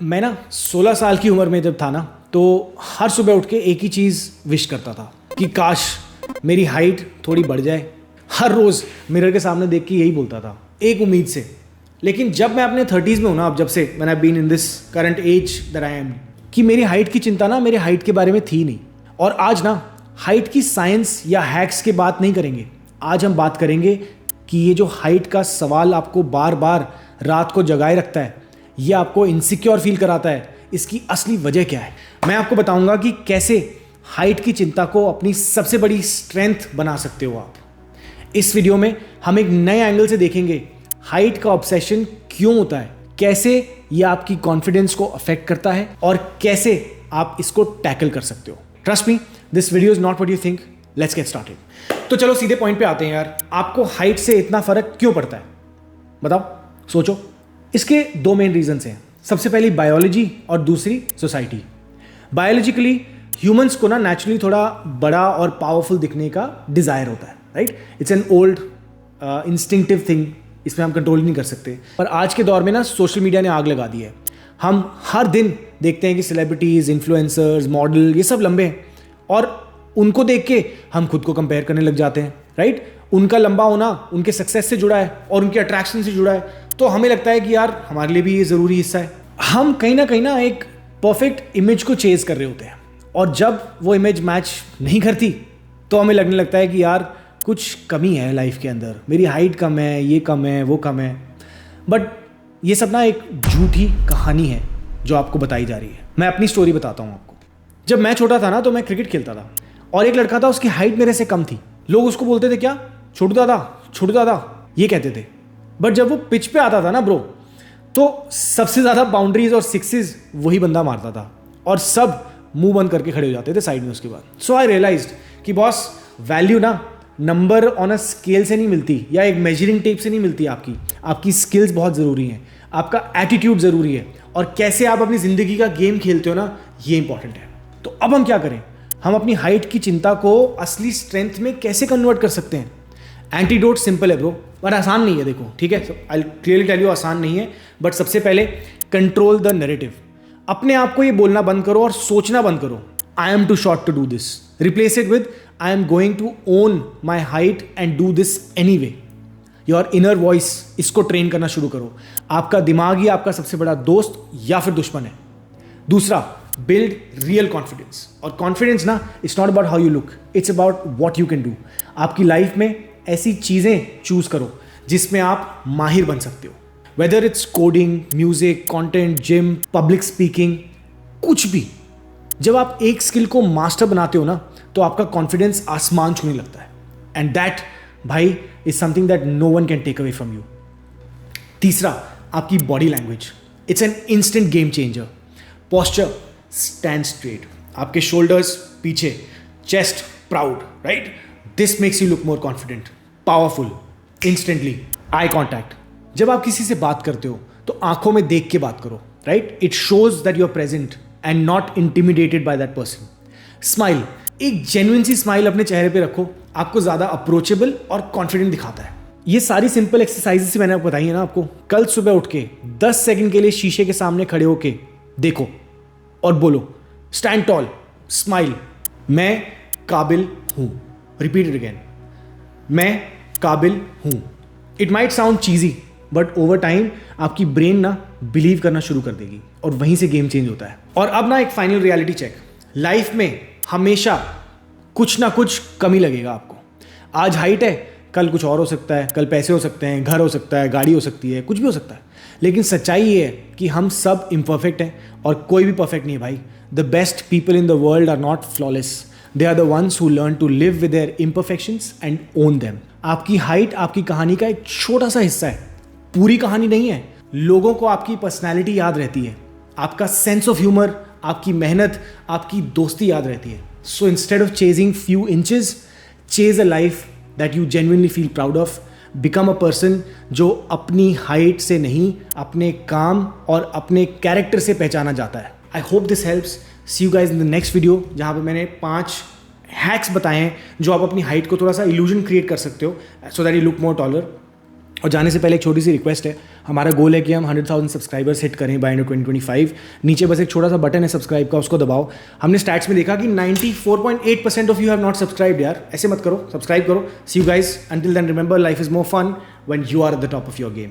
मैं ना 16 साल की उम्र में जब था ना, तो हर सुबह उठ के एक ही चीज़ विश करता था कि काश मेरी हाइट थोड़ी बढ़ जाए। हर रोज़ मिरर के सामने देख के यही बोलता था, एक उम्मीद से। लेकिन जब मैं अपने 30s में हूँ ना, अब जब से मैंने been in this current age that I am, कि मेरी हाइट की चिंता ना मेरे हाइट के बारे में थी नहीं। और आज ना हाइट की साइंस या हैक्स की बात नहीं करेंगे। आज हम बात करेंगे कि ये जो हाइट का सवाल आपको बार बार रात को जगाए रखता है, ये आपको इनसिक्योर फील कराता है, इसकी असली वजह क्या है। मैं आपको बताऊंगा कि कैसे हाइट की चिंता को अपनी सबसे बड़ी स्ट्रेंथ बना सकते हो आप। इस वीडियो में हम एक नए एंगल से देखेंगे हाइट का ऑब्सेशन क्यों होता है, कैसे ये आपकी कॉन्फिडेंस को अफेक्ट करता है और कैसे आप इसको टैकल कर सकते हो। Trust me, this video is not what you think. Let's get started. तो चलो सीधे पॉइंट पे आते हैं यार। आपको हाइट से इतना फर्क क्यों पड़ता है, बताओ, सोचो। इसके दो मेन रीजंस हैं। सबसे पहली बायोलॉजी और दूसरी सोसाइटी। बायोलॉजिकली ह्यूमंस को ना नेचुरली थोड़ा बड़ा और पावरफुल दिखने का डिजायर होता है, right. It's an old instinctive thing, इसमें हम कंट्रोल नहीं कर सकते। पर आज के दौर में ना सोशल मीडिया ने आग लगा दी है। हम हर दिन देखते हैं कि सेलिब्रिटीज, इन्फ्लुएंसर्स, मॉडल, ये सब लंबे हैं और उनको देख के हम खुद को कंपेयर करने लग जाते हैं, राइट। उनका लंबा होना उनके सक्सेस से जुड़ा है और उनके अट्रैक्शन से जुड़ा है, तो हमें लगता है कि यार हमारे लिए भी ये ज़रूरी हिस्सा है। हम कहीं ना एक परफेक्ट इमेज को चेज कर रहे होते हैं और जब वो इमेज मैच नहीं करती तो हमें लगने लगता है कि यार कुछ कमी है लाइफ के अंदर, मेरी हाइट कम है, ये कम है, वो कम है। बट ये सब ना एक झूठी कहानी है जो आपको बताई जा रही है। मैं अपनी स्टोरी बताता हूँ आपको। जब मैं छोटा था ना तो मैं क्रिकेट खेलता था और एक लड़का था, उसकी हाइट मेरे से कम थी। लोग उसको बोलते थे क्या, छोटू दादा, ये कहते थे। बट जब वो पिच पे आता था ना ब्रो, तो सबसे ज़्यादा बाउंड्रीज और सिक्सेस वही बंदा मारता था और सब मुंह बंद करके खड़े हो जाते थे साइड में उसके बाद। सो आई रियलाइज्ड कि बॉस, वैल्यू ना नंबर ऑन अ स्केल से नहीं मिलती या एक मेजरिंग टेप से नहीं मिलती। आपकी स्किल्स बहुत ज़रूरी हैं, आपका एटीट्यूड ज़रूरी है और कैसे आप अपनी ज़िंदगी का गेम खेलते हो ना, ये इंपॉर्टेंट है। तो अब हम क्या करें, हम अपनी हाइट की चिंता को असली स्ट्रेंथ में कैसे कन्वर्ट कर सकते हैं। एंटीडोट सिंपल है ब्रो, बट आसान नहीं है। देखो, ठीक है, आई क्लियरली टेल यू, आसान नहीं है। बट सबसे पहले कंट्रोल द नैरेटिव। अपने आप को ये बोलना बंद करो और सोचना बंद करो, I am too short to do this. Replace it with I am going to own my height and do this anyway. Your inner voice, इसको ट्रेन करना शुरू करो। आपका दिमाग ही आपका सबसे बड़ा दोस्त या फिर दुश्मन है। दूसरा, बिल्ड रियल कॉन्फिडेंस। और कॉन्फिडेंस ना, it's not about how you look, it's about what you can do. आपकी लाइफ में ऐसी चीज़ें चूज करो जिसमें आप माहिर बन सकते हो, whether it's coding, music, content, gym, public speaking, कुछ भी। जब आप एक स्किल को मास्टर बनाते हो ना, तो आपका कॉन्फिडेंस आसमान छूने लगता है। एंड दैट भाई is something that no one can take away from you. तीसरा, आपकी body language. It's an instant game changer. Posture, stand straight, आपके शोल्डर्स पीछे, chest proud, right. This makes you look more confident, powerful, instantly. Eye contact, जब आप किसी से बात करते हो तो आंखों में देख के बात करो, right. It shows that you are present and not intimidated by that person. Smile, एक जेन्युइन सी स्माइल अपने चेहरे पे रखो, आपको ज्यादा अप्रोचेबल और कॉन्फिडेंट दिखाता है। ये सारी सिंपल एक्सरसाइजेस मैंने आपको बताई है ना आपको। कल सुबह उठ के 10 सेकंड के लिए शीशे के सामने खड़े होके देखो और बोलो, स्टैंड टॉल, स्माइल, मैं काबिल हूं। रिपीट इट अगेन, मैं काबिल हूं। It might sound cheesy, but over time आपकी ब्रेन ना बिलीव करना शुरू कर देगी और वहीं से गेम चेंज होता है। और अब ना एक फाइनल रियलिटी चेक। लाइफ में हमेशा कुछ ना कुछ कमी लगेगा आपको। आज हाइट है, कल कुछ और हो सकता है, कल पैसे हो सकते हैं, घर हो सकता है, गाड़ी हो सकती है, कुछ भी हो सकता है। लेकिन सच्चाई ये है कि हम सब इम्परफेक्ट हैं और कोई भी परफेक्ट नहीं है भाई। The best people in the world are not flawless, they are the ones who learn to live with their imperfections and own them. आपकी हाइट आपकी कहानी का एक छोटा सा हिस्सा है, पूरी कहानी नहीं है। लोगों को आपकी पर्सनैलिटी याद रहती है, आपका सेंस ऑफ ह्यूमर, आपकी मेहनत, आपकी दोस्ती याद रहती है। So instead of chasing few inches, chase a life that you genuinely feel proud of. Become a person जो अपनी हाइट से नहीं, अपने काम और अपने कैरेक्टर से पहचाना जाता है। I hope this helps. See you guys in the next video, जहाँ पे मैंने 5 हैक्स बताए हैं जो आप अपनी हाइट को थोड़ा सा इल्यूजन क्रिएट कर सकते हो so that you look more taller. और जाने से पहले एक छोटी सी रिक्वेस्ट है, हमारा गोल है कि हम 100,000 सब्सक्राइबर्स हिट करें बाय एंड ऑफ 2025। नीचे बस एक छोटा सा बटन है सब्सक्राइब का, उसको दबाओ। हमने स्टैट्स में देखा कि 94.8% of you have not subscribed यार, ऐसे मत करो, सब्सक्राइब करो। See you guys, until then remember life is more fun when you are at the top of your game.